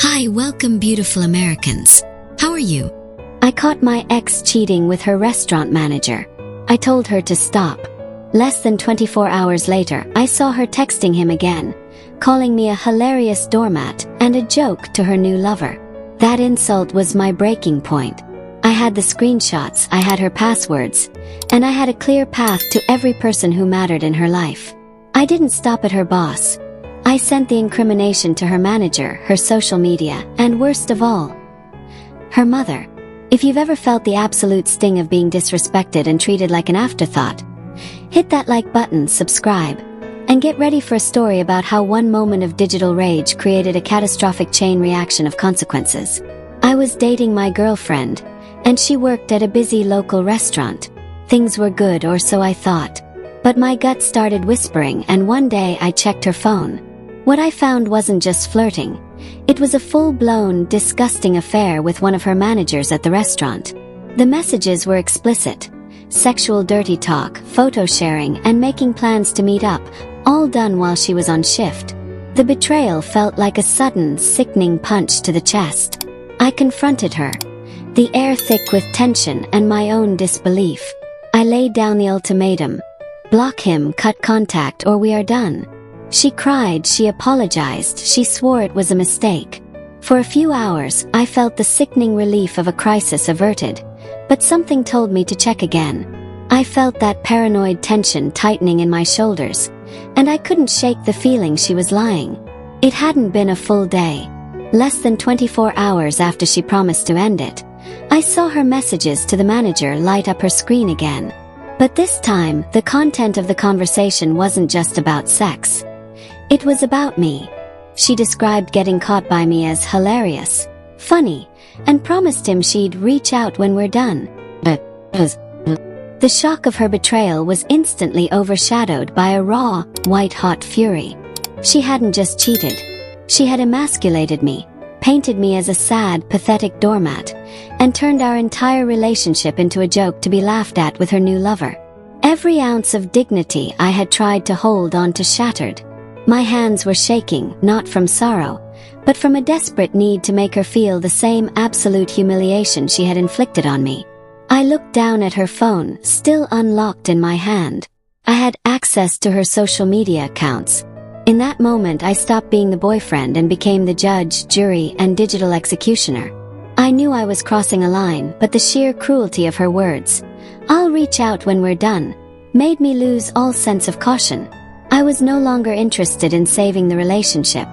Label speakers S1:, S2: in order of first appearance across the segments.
S1: Hi, welcome beautiful Americans. How are you?
S2: I caught my ex cheating with her restaurant manager. I told her to stop. Less than 24 hours later, I saw her texting him again, calling me a hilarious doormat and a joke to her new lover. That insult was my breaking point. I had the screenshots, I had her passwords, and I had a clear path to every person who mattered in her life. I didn't stop at her boss. I sent the incrimination to her manager, her social media, and worst of all, her mother. If you've ever felt the absolute sting of being disrespected and treated like an afterthought, hit that like button, subscribe, and get ready for a story about how one moment of digital rage created a catastrophic chain reaction of consequences. I was dating my girlfriend, and she worked at a busy local restaurant. Things were good, or so I thought. But my gut started whispering, and one day I checked her phone. What I found wasn't just flirting. It was a full-blown, disgusting affair with one of her managers at the restaurant. The messages were explicit. Sexual dirty talk, photo sharing, and making plans to meet up, all done while she was on shift. The betrayal felt like a sudden, sickening punch to the chest. I confronted her, the air thick with tension and my own disbelief. I laid down the ultimatum. Block him, cut contact, or we are done. She cried, she apologized, she swore it was a mistake. For a few hours, I felt the sickening relief of a crisis averted, but something told me to check again. I felt that paranoid tension tightening in my shoulders, and I couldn't shake the feeling she was lying. It hadn't been a full day. Less than 24 hours after she promised to end it, I saw her messages to the manager light up her screen again. But this time, the content of the conversation wasn't just about sex. It was about me. She described getting caught by me as hilarious, funny, and promised him she'd reach out when we're done. The shock of her betrayal was instantly overshadowed by a raw, white-hot fury. She hadn't just cheated. She had emasculated me, painted me as a sad, pathetic doormat, and turned our entire relationship into a joke to be laughed at with her new lover. Every ounce of dignity I had tried to hold on to shattered. My hands were shaking, not from sorrow, but from a desperate need to make her feel the same absolute humiliation she had inflicted on me. I looked down at her phone, still unlocked in my hand. I had access to her social media accounts. In that moment, I stopped being the boyfriend and became the judge, jury, and digital executioner. I knew I was crossing a line, but the sheer cruelty of her words, "I'll reach out when we're done," made me lose all sense of caution. I was no longer interested in saving the relationship.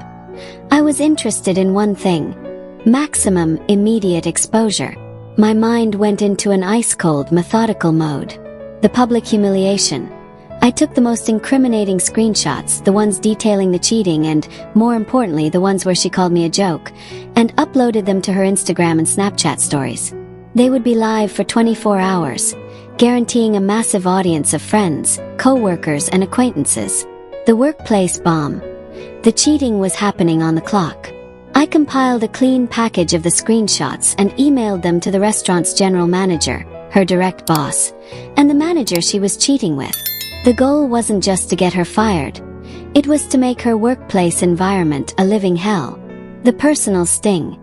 S2: I was interested in one thing: maximum, immediate exposure. My mind went into an ice-cold, methodical mode. The public humiliation. I took the most incriminating screenshots, the ones detailing the cheating and, more importantly, the ones where she called me a joke, and uploaded them to her Instagram and Snapchat stories. They would be live for 24 hours, guaranteeing a massive audience of friends, co-workers, and acquaintances. The workplace bomb. The cheating was happening on the clock. I compiled a clean package of the screenshots and emailed them to the restaurant's general manager, her direct boss, and the manager she was cheating with. The goal wasn't just to get her fired. It was to make her workplace environment a living hell. The personal sting.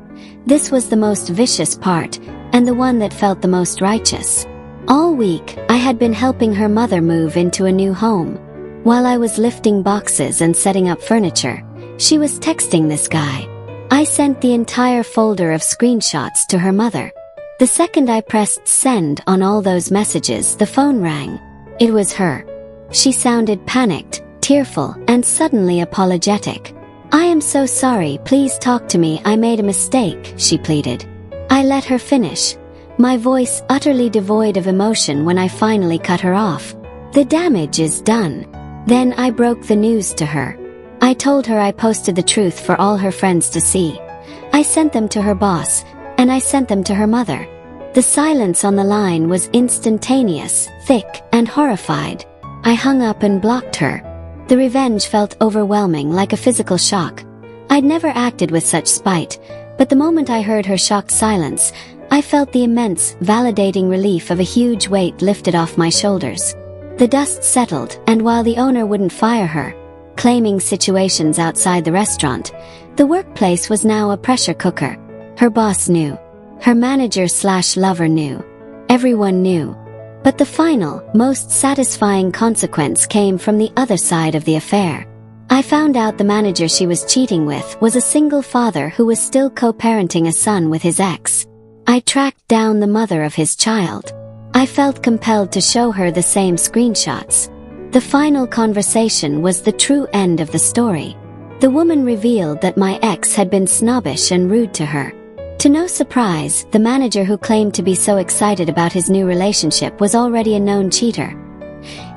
S2: This was the most vicious part, and the one that felt the most righteous. All week, I had been helping her mother move into a new home. While I was lifting boxes and setting up furniture, she was texting this guy. I sent the entire folder of screenshots to her mother. The second I pressed send on all those messages, the phone rang. It was her. She sounded panicked, tearful, and suddenly apologetic. "I am so sorry, please talk to me, I made a mistake," she pleaded. I let her finish, my voice utterly devoid of emotion when I finally cut her off. "The damage is done." Then I broke the news to her. I told her I posted the truth for all her friends to see. I sent them to her boss, and I sent them to her mother. The silence on the line was instantaneous, thick, and horrified. I hung up and blocked her. The revenge felt overwhelming, like a physical shock. I'd never acted with such spite, but the moment I heard her shocked silence, I felt the immense, validating relief of a huge weight lifted off my shoulders. The dust settled, and while the owner wouldn't fire her, claiming situations outside the restaurant, The workplace was now a pressure cooker. Her boss knew. Her manager/lover knew. Everyone knew. But the final, most satisfying consequence came from the other side of the affair. I found out the manager she was cheating with was a single father who was still co-parenting a son with his ex. I tracked down the mother of his child. I felt compelled to show her the same screenshots. The final conversation was the true end of the story. The woman revealed that my ex had been snobbish and rude to her. To no surprise, the manager who claimed to be so excited about his new relationship was already a known cheater.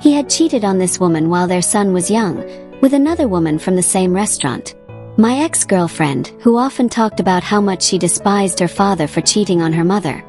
S2: He had cheated on this woman while their son was young, with another woman from the same restaurant. My ex-girlfriend, who often talked about how much she despised her father for cheating on her mother,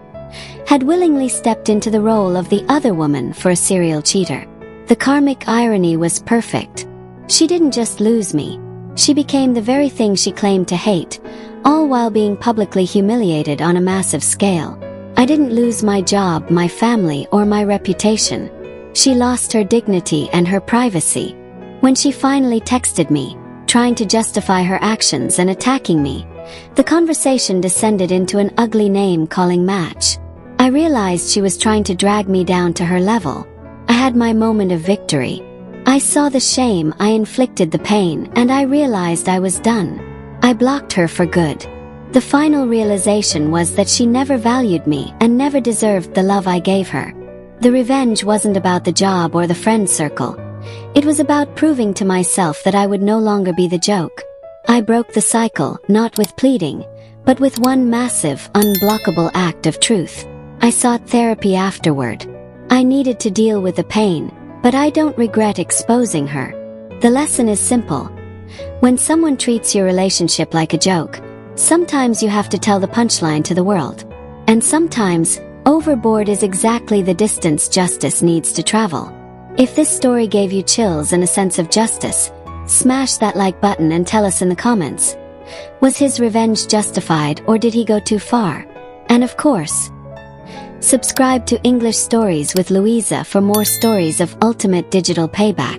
S2: had willingly stepped into the role of the other woman for a serial cheater. The karmic irony was perfect. She didn't just lose me. She became the very thing she claimed to hate, all while being publicly humiliated on a massive scale. I didn't lose my job, my family, or my reputation. She lost her dignity and her privacy. When she finally texted me, trying to justify her actions and attacking me, the conversation descended into an ugly name-calling match. I realized she was trying to drag me down to her level. I had my moment of victory. I saw the shame, I inflicted the pain, and I realized I was done. I blocked her for good. The final realization was that she never valued me and never deserved the love I gave her. The revenge wasn't about the job or the friend circle. It was about proving to myself that I would no longer be the joke. I broke the cycle, not with pleading, but with one massive, unblockable act of truth. I sought therapy afterward. I needed to deal with the pain, but I don't regret exposing her. The lesson is simple. When someone treats your relationship like a joke, sometimes you have to tell the punchline to the world. And sometimes, overboard is exactly the distance justice needs to travel. If this story gave you chills and a sense of justice, smash that like button and tell us in the comments. Was his revenge justified, or did he go too far? And of course, subscribe to English Stories with Louisa for more stories of ultimate digital payback.